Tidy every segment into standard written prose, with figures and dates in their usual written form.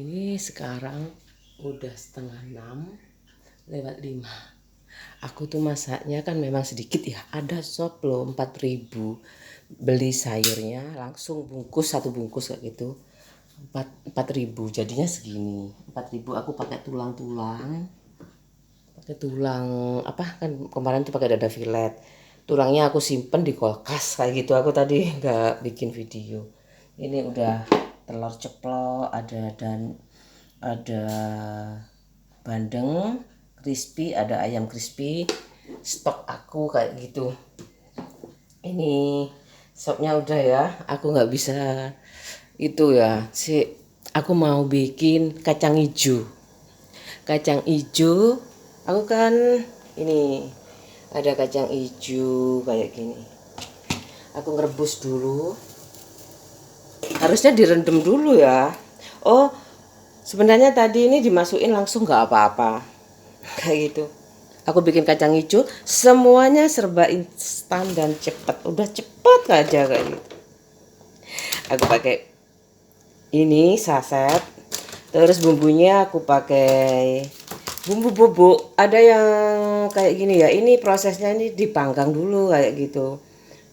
Ini sekarang udah setengah 6 lewat 5. Aku tuh masaknya kan memang sedikit ya. Ada sop loh 4.000. Beli sayurnya langsung bungkus, satu bungkus kayak gitu. 4.000 jadinya segini. 4.000 aku pakai tulang-tulang. Pakai tulang apa kan kemarin tuh pakai dada filet. Tulangnya aku simpen di kulkas kayak gitu. Aku tadi nggak bikin video. Ini udah telur ceplok, ada bandeng crispy, ada ayam crispy, stok aku kayak gitu. Ini sopnya udah ya, aku nggak bisa itu ya si aku mau bikin kacang hijau. Aku kan ini ada kacang hijau kayak gini, aku ngerebus dulu, harusnya direndam dulu ya. Oh, sebenarnya tadi ini dimasukin langsung nggak apa-apa kayak gitu. Aku bikin kacang hijau semuanya serba instan dan cepet, udah cepet aja kayak gitu. Aku pakai ini saset, terus bumbunya aku pakai bumbu bubuk. Ada yang kayak gini ya, ini prosesnya ini dipanggang dulu kayak gitu,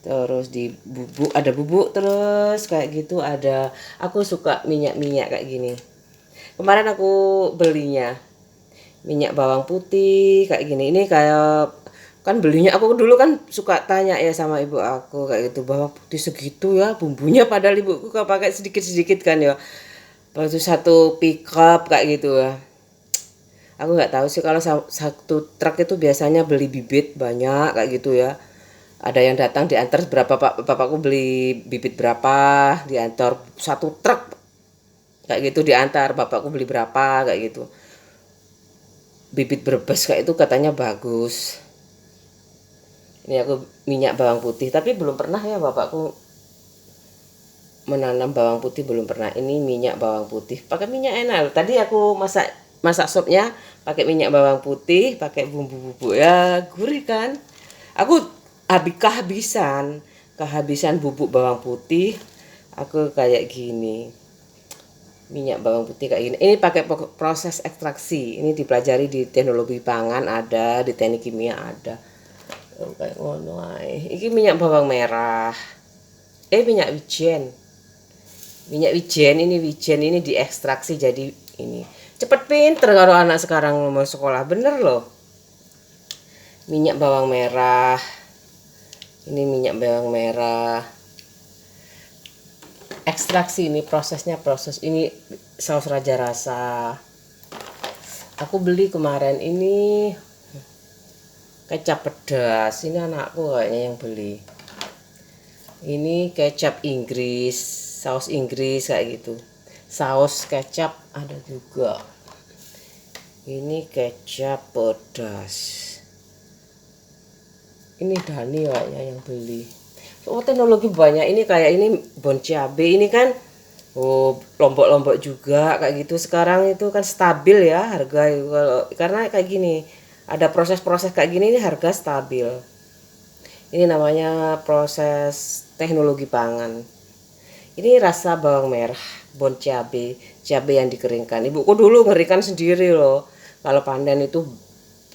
terus di bubuk, ada bubuk terus kayak gitu. Ada, aku suka minyak kayak gini. Kemarin aku belinya minyak bawang putih kayak gini. Ini kayak kan belinya, aku dulu kan suka tanya ya sama ibu aku kayak gitu, bawang putih segitu ya bumbunya, padahal ibuku kalau pakai sedikit-sedikit kan ya. Waktu satu pickup kayak gitu ya. Aku nggak tahu sih kalau satu truk itu biasanya beli bibit banyak kayak gitu ya. Ada yang datang diantar berapa pak, bapakku beli bibit berapa diantar satu truk kayak gitu, diantar bapakku beli berapa kayak gitu. Bibit Brebes kayak itu katanya bagus. Ini aku minyak bawang putih, tapi belum pernah ya bapakku menanam bawang putih, belum pernah. Ini minyak bawang putih, pakai minyak enak. Tadi aku masak masak sopnya pakai minyak bawang putih, pakai bumbu-bumbu ya, gurih kan. Aku habis kehabisan bubuk bawang putih. Aku kayak gini, minyak bawang putih kayak gini. Ini pakai proses ekstraksi. Ini dipelajari di teknologi pangan ada, di teknik kimia ada. Kayak ngono ae. Iki minyak bawang merah. Minyak wijen. Minyak wijen ini diekstraksi jadi ini. Cepet pinter kalau anak sekarang mau sekolah, bener loh. Minyak bawang merah. Ini minyak bawang merah. Ekstraksi ini proses ini saus raja rasa. Aku beli kemarin ini kecap pedas. Ini anakku kayaknya yang beli. Ini kecap Inggris, saus Inggris kayak gitu. Saus kecap ada juga. Ini kecap pedas. Ini Dani kayaknya yang beli. Oh, teknologi banyak ini, kayak ini bon cabe ini kan. Oh, lombok-lombok juga kayak gitu. Sekarang itu kan stabil ya harga, karena kayak gini. Ada proses-proses kayak gini ini harga stabil. Ini namanya proses teknologi pangan. Ini rasa bawang merah, bon cabe yang dikeringkan. Ibuku dulu ngeringkan sendiri loh. Kalau panen itu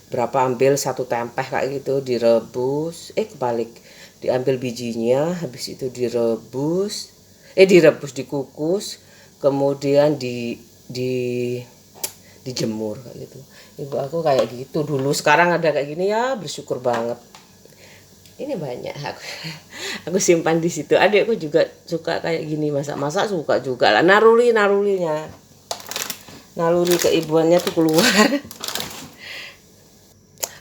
berapa, ambil satu tempeh kayak gitu, direbus, kebalik, diambil bijinya, habis itu dikukus, kemudian dijemur kayak gitu. Ibu aku kayak gitu dulu. Sekarang ada kayak gini ya, bersyukur banget. Ini banyak aku simpan di situ. Adikku juga suka kayak gini, masak suka juga lah. Naluri keibuannya tuh keluar.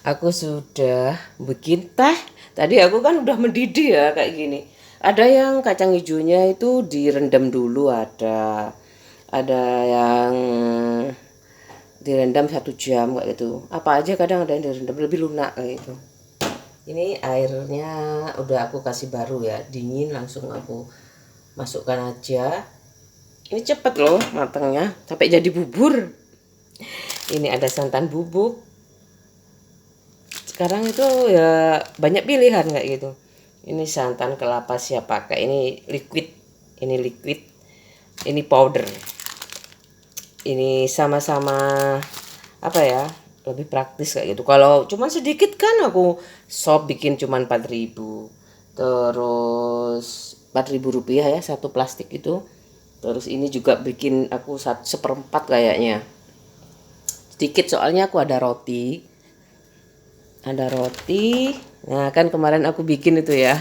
Aku sudah bikin teh. Tadi aku kan udah mendidih ya kayak gini. Ada yang kacang hijaunya itu direndam dulu, ada yang direndam 1 jam kayak gitu. Apa aja kadang ada yang direndam lebih lunak kayak gitu. Ini airnya udah aku kasih baru ya, dingin langsung aku masukkan aja. Ini cepet loh matangnya, sampai jadi bubur. Ini ada santan bubuk. Sekarang itu ya banyak pilihan kayak gitu. Ini santan kelapa siap pakai, ini liquid, ini powder. ini sama-sama apa ya, lebih praktis kayak gitu. Kalau cuman sedikit kan aku sop bikin cuman 4.000, terus 4.000 rupiah ya satu plastik itu. Terus ini juga bikin aku seperempat kayaknya, sedikit soalnya aku ada roti. Nah kan kemarin aku bikin itu ya,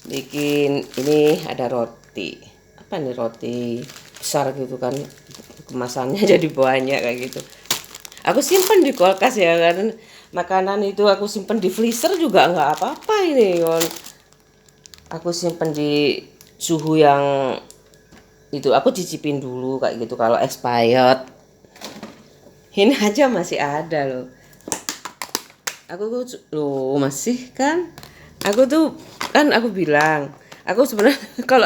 bikin ini ada roti, apa nih, roti besar gitu kan, kemasannya jadi banyak kayak gitu. Aku simpen di kulkas ya kan, makanan itu aku simpen di freezer juga nggak apa-apa ini kon. Aku simpen di suhu yang itu, aku cicipin dulu kayak gitu. Kalau expired ini aja masih ada loh. Aku tuh loh masih kan, aku tuh kan aku bilang aku sebenarnya kalau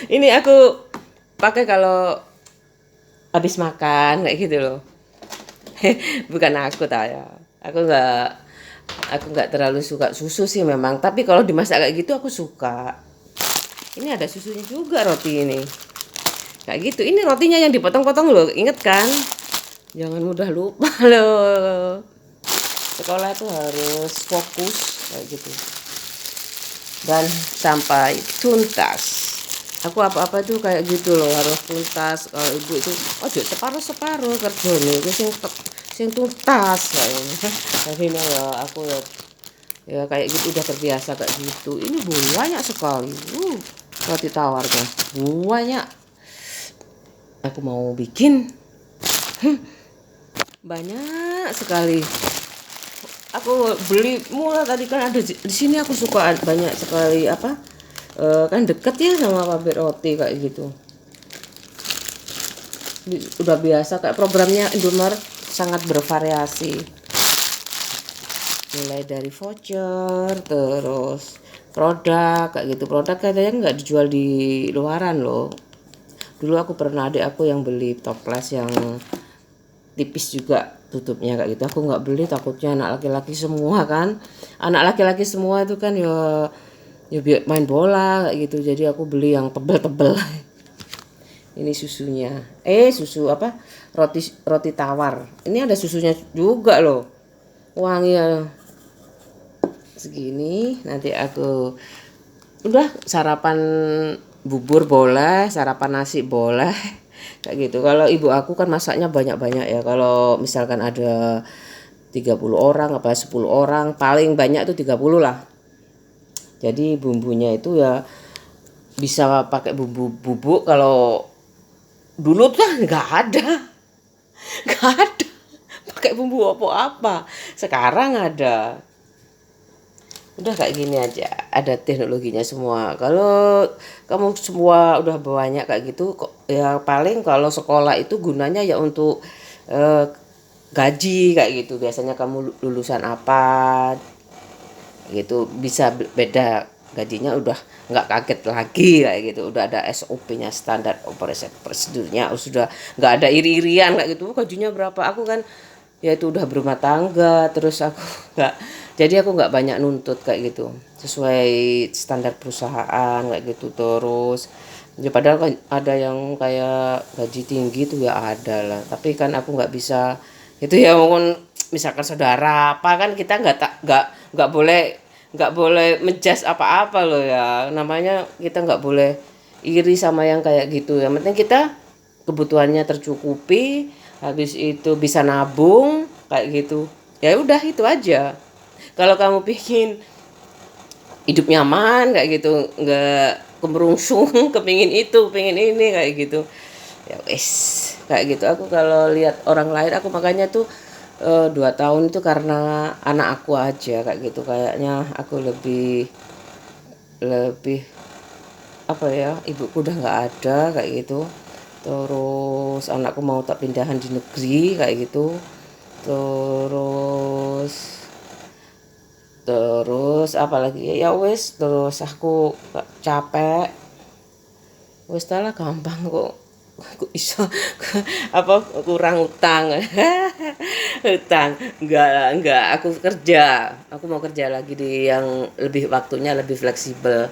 ini aku pakai kalau habis makan kayak gitu loh. Bukan aku tahu ya, aku nggak terlalu suka susu sih memang, tapi kalau dimasak kayak gitu aku suka. Ini ada susunya juga roti ini kayak gitu. Ini rotinya yang dipotong-potong loh, inget kan, jangan mudah lupa loh. Sekolah itu harus fokus kayak gitu dan sampai tuntas. Aku apa-apa tuh kayak gitu loh, harus tuntas. Kalau ibu itu ojo separuh-separuh kerjanya itu sing tuntas kayaknya. Tapi nah ya aku ya kayak gitu udah terbiasa kayak gitu. Ini banyak sekali. Roti tawarnya banyak. Aku mau bikin banyak sekali. Aku beli mula tadi kan ada di sini, aku suka banyak sekali apa, kan deket ya sama pabrik roti kayak gitu. Udah biasa kayak programnya Indomaret, sangat bervariasi, mulai dari voucher terus produk kayak gitu. Produk katanya nggak dijual di luaran loh. Dulu aku pernah, adik aku yang beli toples yang tipis juga tutupnya kayak gitu, aku nggak beli, takutnya anak laki-laki semua kan, anak laki-laki semua itu kan ya biar main bola kayak gitu, jadi aku beli yang tebel-tebel. Ini susunya, susu apa, roti roti tawar, ini ada susunya juga loh, wangi ya. Segini nanti aku udah sarapan bubur boleh, sarapan nasi boleh kayak gitu. Kalau ibu aku kan masaknya banyak-banyak ya, kalau misalkan ada 30 orang apa 10 orang, paling banyak tuh 30 lah. Jadi bumbunya itu ya bisa pakai bumbu bubuk. Kalau dulu tuh nggak ada nggak ada pakai bumbu apa-apa, sekarang ada. Udah kayak gini aja, ada teknologinya semua. Kalau kamu semua udah banyak kayak gitu kok ya, paling kalau sekolah itu gunanya ya untuk eh, gaji kayak gitu. Biasanya kamu lulusan apa gitu, bisa beda gajinya, udah nggak kaget lagi kayak gitu. Udah ada SOP-nya, standar operasi prosedurnya, sudah nggak ada iri-irian kayak gitu. Gajinya berapa, aku kan ya itu udah berumah tangga, terus aku nggak, jadi aku nggak banyak nuntut kayak gitu, sesuai standar perusahaan kayak gitu. Terus ya padahal kan ada yang kayak gaji tinggi tuh ya ada lah, tapi kan aku nggak bisa itu ya. Mungkin misalkan saudara apa kan, kita nggak boleh menjas apa-apa loh ya, namanya kita nggak boleh iri sama yang kayak gitu. Yang penting kita kebutuhannya tercukupi, habis itu bisa nabung kayak gitu, ya udah itu aja. Kalau kamu pingin hidup nyaman kayak gitu, nggak kemerungsung kepingin itu pingin ini kayak gitu, ya wes kayak gitu. Aku kalau lihat orang lain, aku makanya tuh 2 tahun itu karena anak aku aja kayak gitu. Kayaknya aku lebih lebih apa ya, ibuku udah nggak ada kayak gitu. Terus anakku mau tak pindahan di negeri kayak gitu. Terus terus apalagi ya wes, terus aku capek. Wes lah gampang kok. Kok iso apa kurang utang. Utang enggak, aku kerja, aku mau kerja lagi di yang lebih waktunya lebih fleksibel,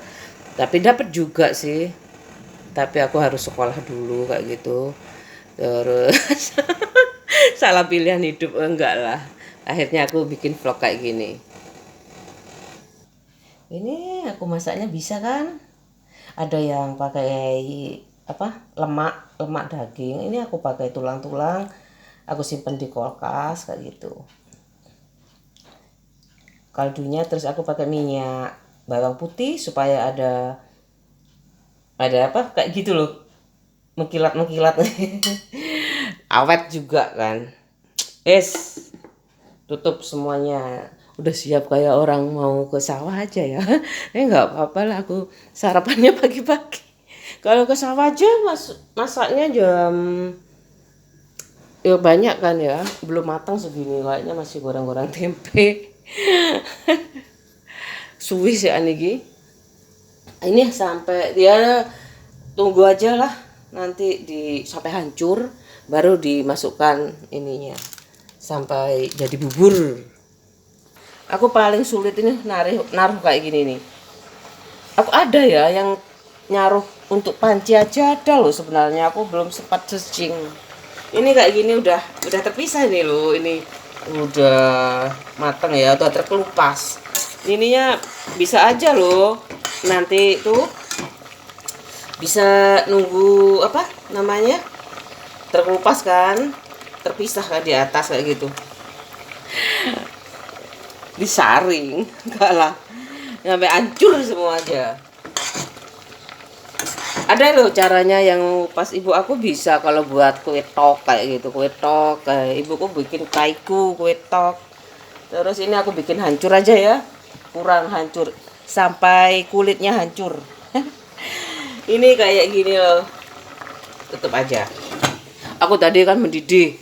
tapi dapat juga sih, tapi aku harus sekolah dulu kayak gitu. Terus salah pilihan hidup enggak lah. Akhirnya aku bikin vlog kayak gini. Ini aku masaknya bisa kan? Ada yang pakai apa? Lemak daging. Ini aku pakai tulang-tulang. Aku simpen di kulkas kayak gitu. Kaldunya terus aku pakai minyak bawang putih supaya ada apa kayak gitu loh, mengkilat awet juga kan. Tutup semuanya, udah siap kayak orang mau ke sawah aja ya. Nggak apa-apa lah, aku sarapannya pagi-pagi. Kalau ke sawah aja masaknya jam ya banyak kan ya, belum matang segini kayaknya masih goreng-goreng tempe. Suwi sih aniki. Ini sampai dia tunggu aja lah, nanti sampai hancur baru dimasukkan ininya sampai jadi bubur. Aku paling sulit ini naruh kayak gini nih. Aku ada ya yang nyaruh untuk panci aja ada loh sebenarnya, aku belum sempat searching. Ini kayak gini udah terpisah nih loh, ini udah matang ya, udah terkelupas. Ininya bisa aja loh, nanti tuh bisa nunggu apa namanya terkelupas kan, terpisah kan di atas kayak gitu. Disaring enggak lah, sampai hancur semua aja. Ada loh caranya yang pas ibu aku bisa kalau buat kue tok kayak gitu, kue tok kayak ibuku bikin kaiku kue tok. Terus ini aku bikin hancur aja ya, kurang hancur sampai kulitnya hancur. Ini kayak gini loh, tutup aja. Aku tadi kan mendidih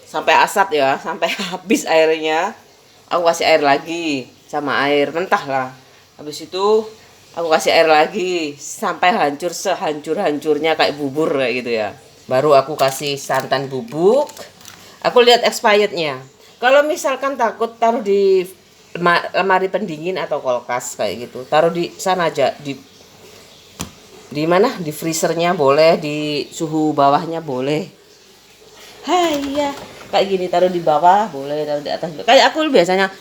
sampai asat ya, sampai habis airnya. Aku kasih air lagi sama air mentah lah. Habis itu aku kasih air lagi sampai hancur sehancur-hancurnya kayak bubur kayak gitu ya. Baru aku kasih santan bubuk. Aku lihat expirednya. Kalau misalkan takut taruh di lemari pendingin atau kulkas kayak gitu, taruh di sana aja, di mana, di freezernya boleh, di suhu bawahnya boleh. Hai ya, kayak gini taruh di bawah boleh, taruh di atas. Kayak aku biasanya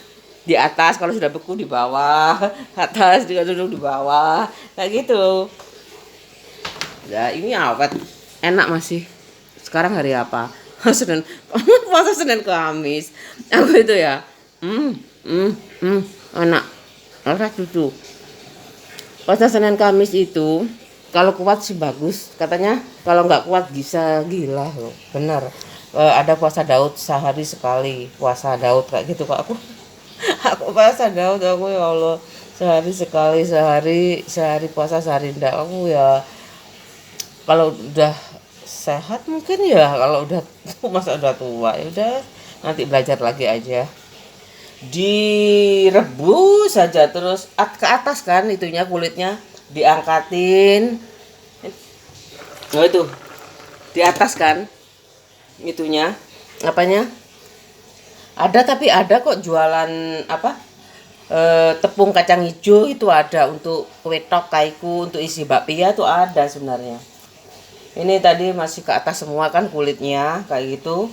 di atas, kalau sudah beku di bawah, atas juga duduk di bawah, kayak gitu. Ya ini awet, enak masih. Sekarang hari apa? Senin, puasa Senin Kamis. Aku itu ya, enak. Enak tuh. Puasa Senin Kamis itu kalau kuat sih bagus. Katanya kalau nggak kuat bisa gila loh. Bener. Ada puasa Daud sehari sekali. Puasa Daud kayak gitu kok aku. Aku puasa Daud aku ya Allah. Sehari sekali, sehari puasa, sehari enggak. Aku ya kalau udah sehat mungkin ya, kalau udah masa udah tua ya udah nanti belajar lagi aja. Direbus saja terus ke atas kan itunya, kulitnya diangkatin. Oh itu di atas kan itunya apanya ada, tapi ada kok jualan apa tepung kacang hijau itu ada untuk kue tok kaiku, untuk isi bakpia tuh ada sebenarnya. Ini tadi masih ke atas semua kan kulitnya kayak gitu.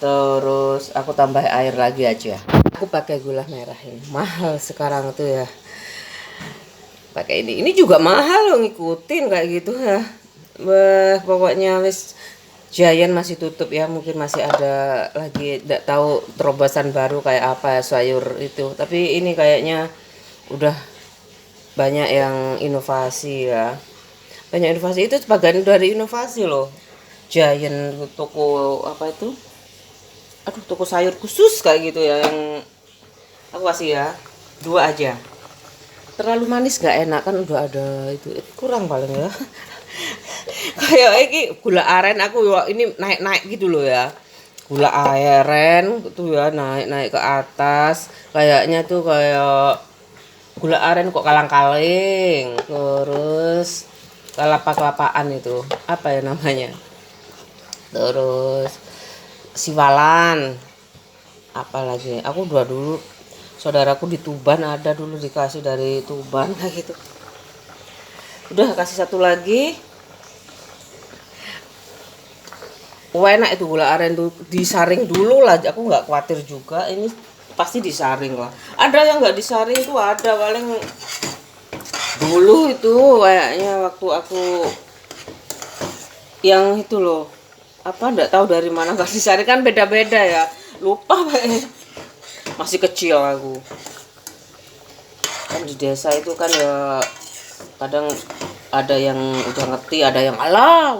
Terus aku tambah air lagi aja. Aku pakai gula merah ini. Mahal sekarang tuh ya. Pakai ini. Ini juga mahal loh, ngikutin kayak gitu ya. Pokoknya wis Giant masih tutup ya, mungkin masih ada lagi, tidak tahu terobosan baru kayak apa sayur itu. Tapi ini kayaknya udah banyak yang inovasi ya. Banyak inovasi, itu sebagian dari inovasi loh. Giant toko apa itu? Aduh, toko sayur khusus kayak gitu ya, yang aku kasih ya 2 aja. Terlalu manis nggak enak kan, udah ada itu kurang paling ya. Kayak ini gula aren aku ini naik gitu loh ya. Gula aren tuh ya naik ke atas. Kayaknya tuh kayak gula aren kok kalang-kaling. Terus kelapa-kelapaan itu. Apa ya namanya? Terus siwalan. Apalagi? Aku dulu saudaraku di Tuban ada dulu, dikasih dari Tuban kayak gitu. Udah kasih satu lagi. enak itu gula aren tuh, disaring dulu lah. Aku nggak khawatir juga, ini pasti disaring lah. Ada yang nggak disaring tuh, ada paling dulu itu kayaknya waktu aku yang itu loh, apa nggak tahu dari mana nggak disaring, kan beda-beda ya, lupa kayaknya. Masih kecil aku kan, di desa itu kan ya kadang ada yang udah ngerti, ada yang alah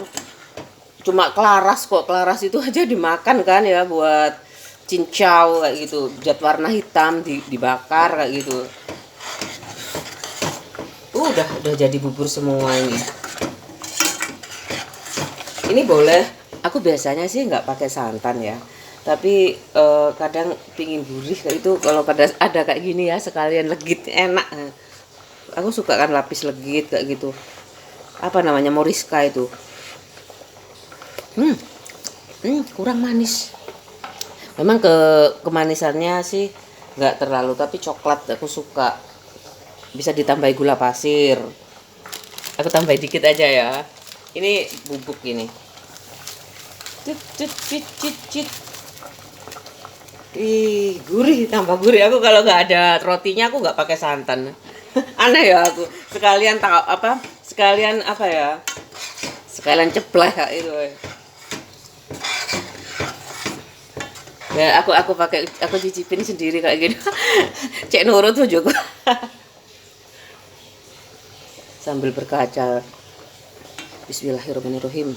cuma kelaras kok, kelaras itu aja dimakan kan ya, buat cincau kayak gitu, zat warna hitam dibakar kayak gitu. Udah jadi bubur semua ini. Ini boleh, aku biasanya sih nggak pakai santan ya, tapi kadang pingin gurih kayak itu, kalau ada kayak gini ya sekalian legit enak. Aku suka kan lapis legit kayak gitu, apa namanya, Moriska itu. Kurang manis. Memang kemanisannya sih nggak terlalu, tapi coklat aku suka. Bisa ditambahi gula pasir. Aku tambahin dikit aja ya. Ini bubuk ini. Cit. Ih, gurih, tambah gurih. Aku kalau nggak ada rotinya aku nggak pakai santan. Aneh ya aku. Sekalian apa ya? Sekalian cepleh ya itu. Ya aku cicipin sendiri kayak gini. Cek nurut tuh juga. Sambil berkaca. Bismillahirrahmanirrahim.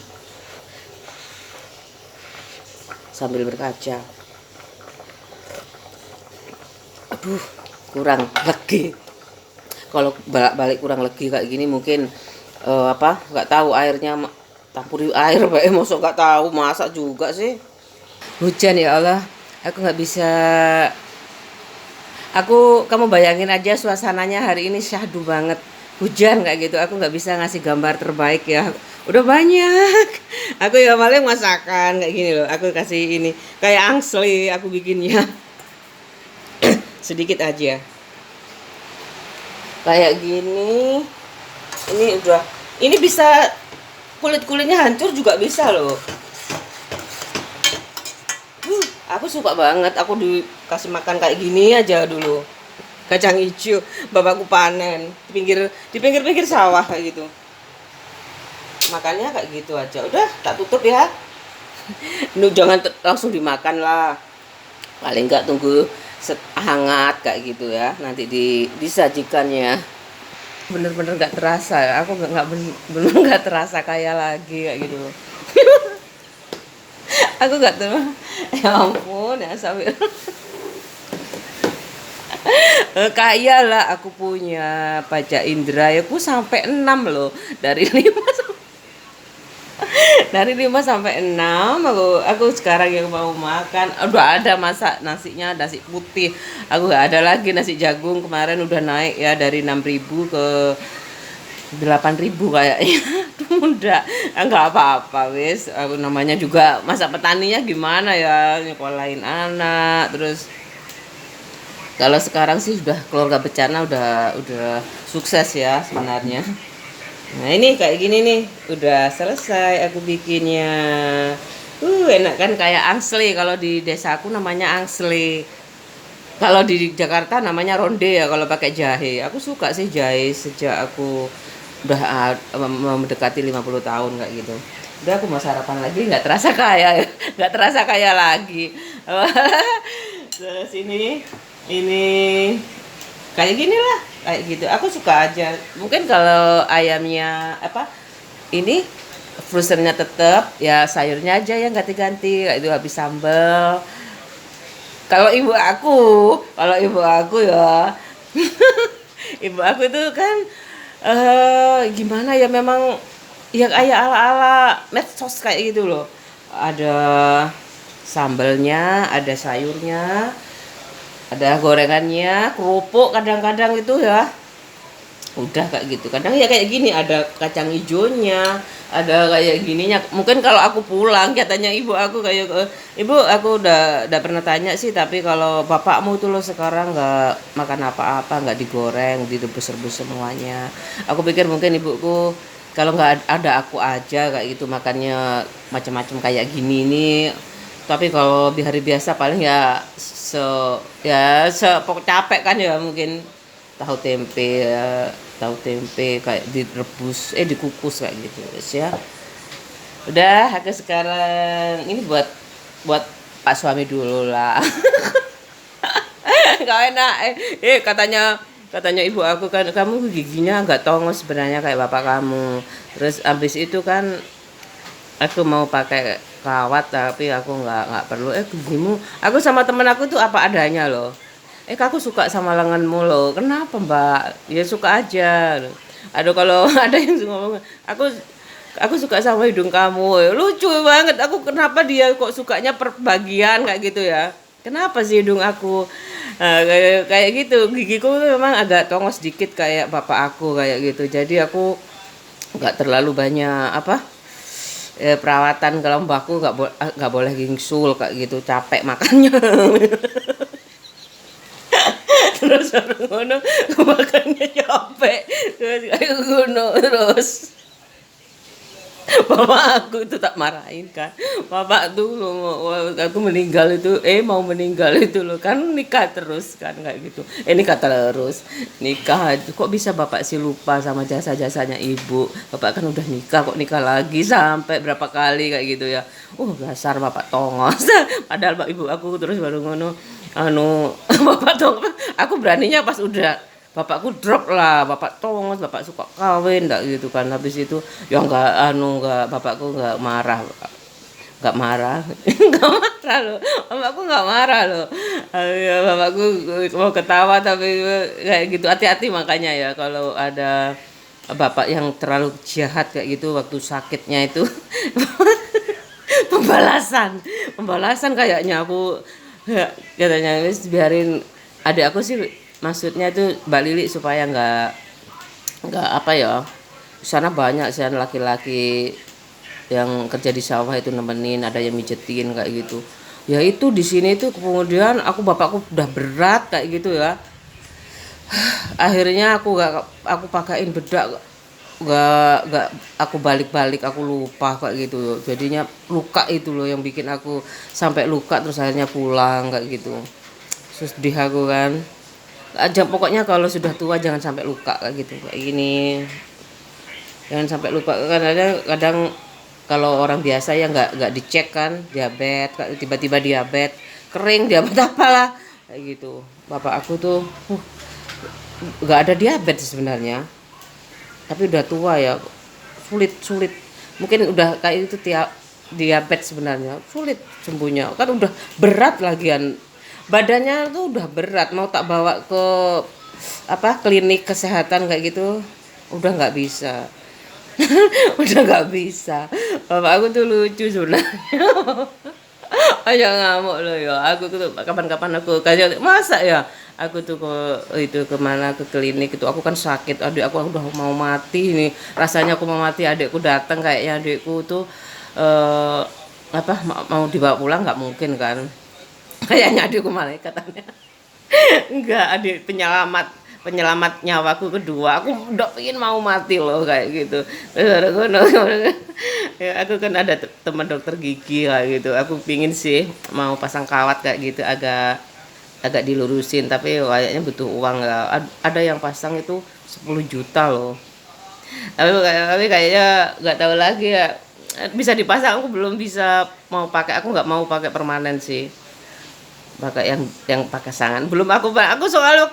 Sambil berkaca. Aduh, kurang legi. Kalau balik kurang legi kayak gini mungkin nggak tahu airnya, tampuri air bae, mosok nggak tahu masak juga sih. Hujan ya Allah, aku nggak bisa. Kamu bayangin aja suasananya hari ini syahdu banget. Hujan kayak gitu, aku nggak bisa ngasih gambar terbaik ya. Udah banyak. Aku ya paling masakan kayak gini loh. Aku kasih ini kayak angsli aku bikinnya. Sedikit aja. Kayak gini. Ini bisa kulit-kulitnya hancur juga bisa loh. Aku suka banget, aku dikasih makan kayak gini aja dulu. Kacang hijau, bapakku panen di pinggir sawah kayak gitu. Makannya kayak gitu aja. Udah, tak tutup ya. Jangan langsung dimakan lah. Paling enggak tunggu hangat kayak gitu ya. Nanti disajikannya. Bener-bener nggak terasa. Aku bener nggak terasa kaya lagi kayak gitu. Aku nggak tahu. Ya ampun ya, sambil kaya lah aku punya pajak indera ya, aku sampai 6 loh, dari 5 sampai 6 aku sekarang yang mau makan udah ada, masak nasinya nasi putih, aku nggak ada lagi nasi jagung, kemarin udah naik ya dari 6.000 ke 8.000 kayaknya. Udah nggak apa-apa wis, aku namanya juga masa petaninya gimana ya, nyekolahin anak. Terus kalau sekarang sih sudah keluarga bencana, udah sukses ya sebenarnya. Nah ini kayak gini nih, udah selesai aku bikinnya. Enak kan, kayak angsli. Kalau di desaku namanya angsli. Kalau di Jakarta namanya ronde ya kalau pakai jahe. Aku suka sih jahe sejak aku udah mendekati 50 tahun kayak gitu. Udah aku mau sarapan lagi, nggak terasa kaya, nggak terasa kaya lagi. Terus ini kayak gini lah, kayak gitu. Aku suka aja. Mungkin kalau ayamnya ini frozennya tetap ya, sayurnya aja yang ganti-ganti kayak itu, habis sambal. Kalau ibu aku ya ibu aku itu kan gimana ya, memang ya kayak ala-ala medsos kayak gitu loh. Ada sambalnya, ada sayurnya, ada gorengannya, kerupuk kadang-kadang itu ya. Udah kayak gitu. Kadang ya kayak gini, ada kacang hijaunya, ada kayak gininya. Mungkin kalau aku pulang katanya ibu aku kayak, ibu aku udah pernah tanya sih, tapi kalau bapakmu tuh loh sekarang nggak makan apa-apa, nggak digoreng, direbus-rebus semuanya. Aku pikir mungkin ibuku kalau nggak ada aku aja kayak gitu makannya macam-macam kayak gini nih. Tapi kalau di hari biasa paling ya pokok capek kan ya mungkin tahu tempe ya, tahu tempe kayak direbus dikukus kayak gitu guys ya. Udah aku sekarang ini buat Pak suami dulu lah. Gak enak katanya ibu aku kan kamu giginya agak tongos sebenarnya kayak bapak kamu. Terus abis itu kan aku mau pakai kawat tapi aku nggak perlu. Gigimu aku sama temen aku tuh apa adanya loh. Aku suka sama lenganmu loh. Kenapa mbak? Ya suka aja. Aduh kalau ada yang ngomong aku suka sama hidung kamu. Lucu banget. Aku kenapa dia kok sukanya per bagian kayak gitu ya? Kenapa sih hidung aku kayak gitu? Gigiku memang agak tongos dikit kayak bapak aku kayak gitu. Jadi aku nggak terlalu banyak perawatan. Kalau mbakku nggak boleh gingsul kayak gitu, capek makannya. Terus orang ngono makannya capek terus kayak ngono terus. Bapak aku itu tak marahin kan. Bapak tuh aku meninggal itu mau meninggal itu loh kan nikah terus kan kayak gitu. Nikah terus. Nikah kok bisa bapak sih lupa sama jasa-jasanya ibu. Bapak kan udah nikah kok nikah lagi sampai berapa kali kayak gitu ya. Dasar bapak tongos. Padahal ibu aku terus baru ngono bapak tongos. Aku beraninya pas udah bapakku drop lah, bapak tongos, bapak suka kawin enggak gitu kan. Habis itu ya enggak bapakku enggak marah. Enggak marah. Enggak marah loh. Bapakku enggak marah loh. Bapakku mau ketawa tapi kayak gitu. Hati-hati makanya ya kalau ada bapak yang terlalu jahat kayak gitu waktu sakitnya itu. Pembalasan kayaknya aku katanya wis biarin adik aku sih. Maksudnya itu Mbak Lili supaya nggak sana banyak sana laki-laki yang kerja di sawah itu nemenin, ada yang mijetin kayak gitu. Ya itu di sini itu kemudian bapakku udah berat kayak gitu ya. Akhirnya aku pakain bedak nggak aku balik-balik aku lupa kayak gitu. Jadinya luka itu loh yang bikin aku sampai luka terus akhirnya pulang kayak gitu. Sedih aku kan. Pokoknya kalau sudah tua jangan sampai luka kayak gitu kayak gini, jangan sampai luka kan. Kadang kalau orang biasa ya nggak dicek kan diabetes, tiba-tiba diabetes kering diabetes apalah kayak gitu. Bapak aku tuh nggak ada diabetes sebenarnya tapi udah tua ya, sulit mungkin udah kayak itu diabetes sebenarnya sulit sembuhnya kan, udah berat lagian badannya tuh udah berat, mau tak bawa ke klinik kesehatan kayak gitu udah nggak bisa. Udah nggak bisa. Bapak aku tuh lucu sebenarnya. Ayo ngamuk loh ya. Aku tuh kapan-kapan aku kayak masa ya aku tuh kemana ke klinik itu aku kan sakit, adik aku udah mau mati nih rasanya, aku mau mati adikku datang kayaknya adikku tuh mau dibawa pulang nggak mungkin kan. Kayaknya adikku malaikat katanya. Enggak, adik penyelamat nyawaku kedua. Aku udah pengen mau mati loh kayak gitu. Ya, aku kan ada teman dokter gigi kayak gitu. Aku pingin sih mau pasang kawat kayak gitu agak dilurusin tapi kayaknya butuh uang ya. Ada yang pasang itu 10 juta loh. Tapi kayaknya nggak tahu lagi ya. Bisa dipasang, aku belum bisa mau pakai. Aku nggak mau pakai permanen sih. Pakai yang pakai sangan belum aku soalnya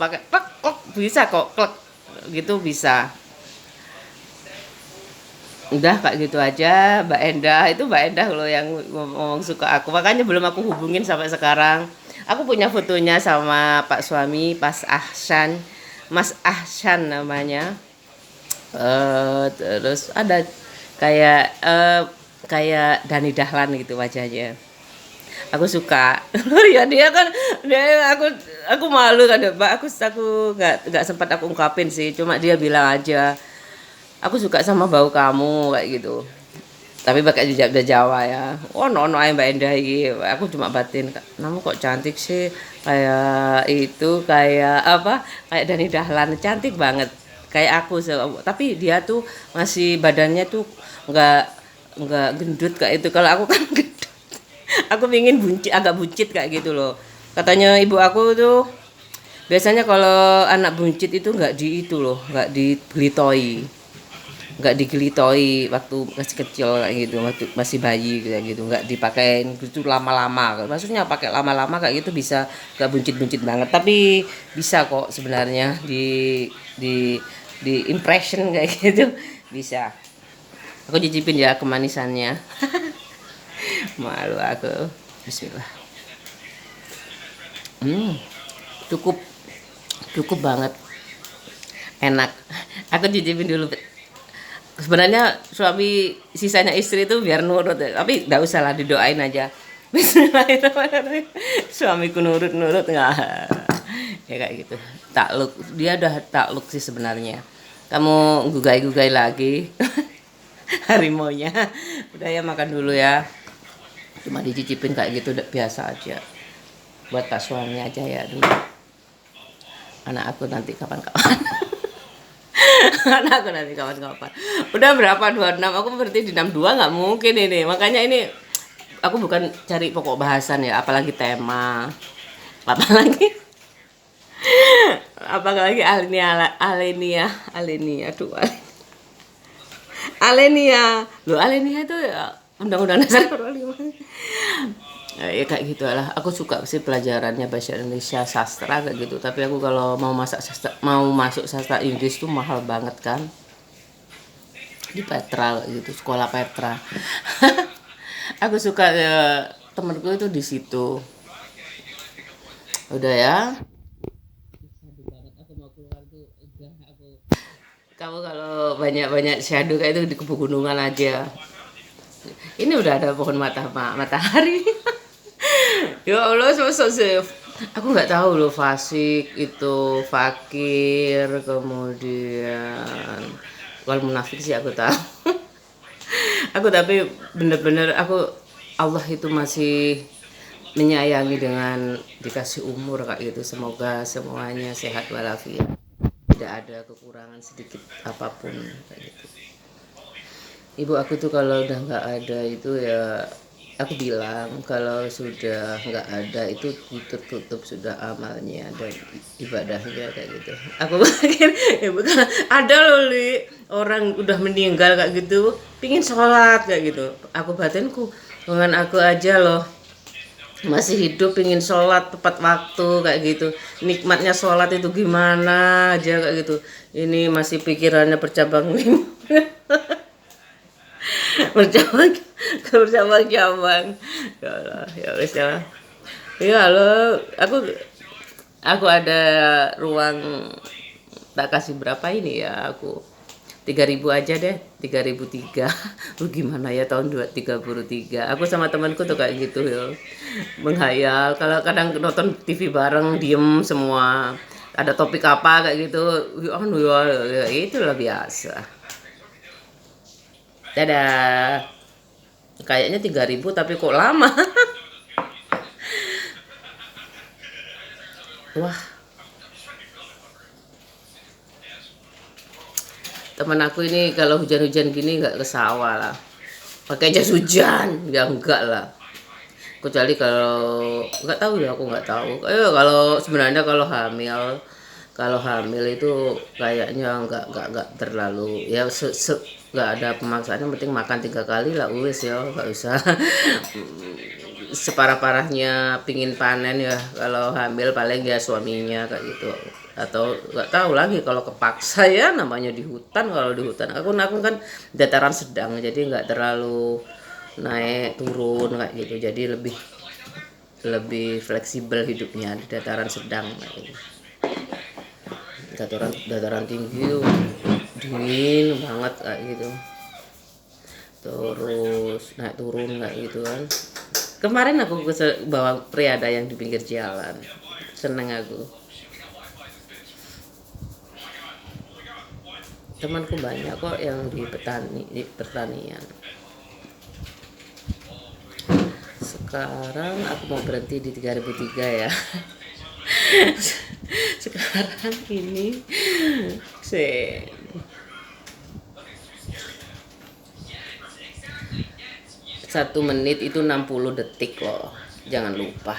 pakai kok bisa kok klek gitu bisa. Udah kayak gitu aja. Mbak Endah loh yang ngomong suka aku, makanya belum aku hubungin sampai sekarang. Aku punya fotonya sama Pak suami Mas Ahsan namanya. Terus ada kayak Dani Dahlan gitu wajahnya. Aku suka. Ya aku malu kan Mbak, aku nggak sempat aku ungkapin sih, cuma dia bilang aja aku suka sama bau kamu kayak gitu, tapi pakai jejak Jawa ya. Nono ae Mbak Endah iki, aku cuma batin kamu kok cantik sih kayak itu kayak Dani Dahlan, cantik banget. kayak aku tapi dia tuh masih badannya tuh nggak nggak gendut kayak itu. Kalau aku kan gendut, aku pingin buncit, agak buncit kayak gitu loh. Katanya ibu aku tuh biasanya kalau anak buncit itu nggak di itu loh, nggak digelitoi, nggak digelitoi waktu masih kecil kayak gitu, waktu masih bayi kayak gitu, nggak dipakein gitu lama-lama. Maksudnya pakai lama-lama kayak gitu bisa nggak buncit-buncit banget, tapi bisa kok sebenarnya di di impression kayak gitu bisa. Aku cicipin ya kemanisannya. Malu aku. Bismillah. Cukup cukup banget, enak. Aku cicipin dulu. Sebenarnya suami sisanya istri itu biar nurut ya. Tapi nggak usah lah, didoain aja. Bismillahirrahmanirrahim. Suamiku nurut nggak? Ya kayak gitu. Takluk, dia udah takluk sih sebenarnya. Kamu gugai-gugai lagi harimaunya. Udah ya, makan dulu ya. Cuma dicicipin kayak gitu biasa aja. Buat Pak suami aja ya dulu. Anak aku nanti kapan-kapan. Anak aku nanti kapan-kapan. Udah berapa 26, aku berarti di 62 nggak mungkin ini. Makanya ini aku bukan cari pokok bahasan ya, apalagi tema. Apalagi apalagi alenia tuh alenia. Loh, alenia itu ya Undang-Undang Dasar 45. Ya kayak gitu lah. Aku suka sih pelajarannya bahasa Indonesia sastra kayak gitu. Tapi aku kalau mau masuk sastra Inggris tuh mahal banget kan. Di Petra gitu, sekolah Petra. Aku suka temenku itu di situ. Udah ya. Kamu kalau banyak-banyak syadu kayak itu di pegunungan aja. Ini udah ada pohon matahari. Ya Allah, sosok sih. Aku nggak tahu loh, fasik itu fakir, kemudian kalau munafik sih aku tahu. Aku tapi bener-bener Allah itu masih menyayangi dengan dikasih umur kayak gitu. Semoga semuanya sehat walafiat, tidak ada kekurangan sedikit apapun kayak gitu. Ibu aku tuh kalau udah nggak ada itu ya, aku bilang kalau sudah nggak ada itu tutup sudah amalnya dan ibadahnya kayak gitu. Aku pikir ibu kan ada loh orang udah meninggal kayak gitu pingin sholat kayak gitu. Aku batinku dengan aku aja loh masih hidup pingin sholat tepat waktu kayak gitu. Nikmatnya sholat itu gimana aja kayak gitu. Ini masih pikirannya bercabang-cabang. bercabang-cabang. Ya Allah, ya wis ya. Iya lo, aku ada ruang, tak kasih berapa ini ya aku. 3.000 aja deh, 3.003. Lu gimana ya tahun 2033. Aku sama temanku tuh kayak gitu ya. Menghayal, kalau kadang nonton TV bareng diem semua. Ada topik apa kayak gitu. Ya itulah biasa. Dadah. Kayaknya 3.000 tapi kok lama. Wah. Teman aku ini kalau hujan-hujan gini nggak ke sawah lah. Pakai jas hujan, ya enggak lah. Kecuali kalau nggak tahu ya, aku nggak tahu. Kalau sebenarnya kalau hamil itu kayaknya nggak terlalu ya nggak ada pemaksaan, yang penting makan 3 kali lah wis ya, nggak usah separah-parahnya pingin panen ya. Kalau hamil paling ya suaminya kayak gitu, atau nggak tahu lagi kalau kepaksa ya, namanya di hutan. Kalau di hutan aku kan dataran sedang, jadi nggak terlalu naik turun kayak gitu, jadi lebih fleksibel hidupnya di dataran sedang kayak gitu. Dataran tinggi dingin banget kayak gitu, terus naik turun kayak gitu kan. Kemarin aku bawa priada yang di pinggir jalan, seneng aku. Temanku banyak kok yang di pertanian. Sekarang aku mau berhenti di 3.003 ya. Sekarang ini Sih. 1 menit itu 60 detik loh. Jangan lupa.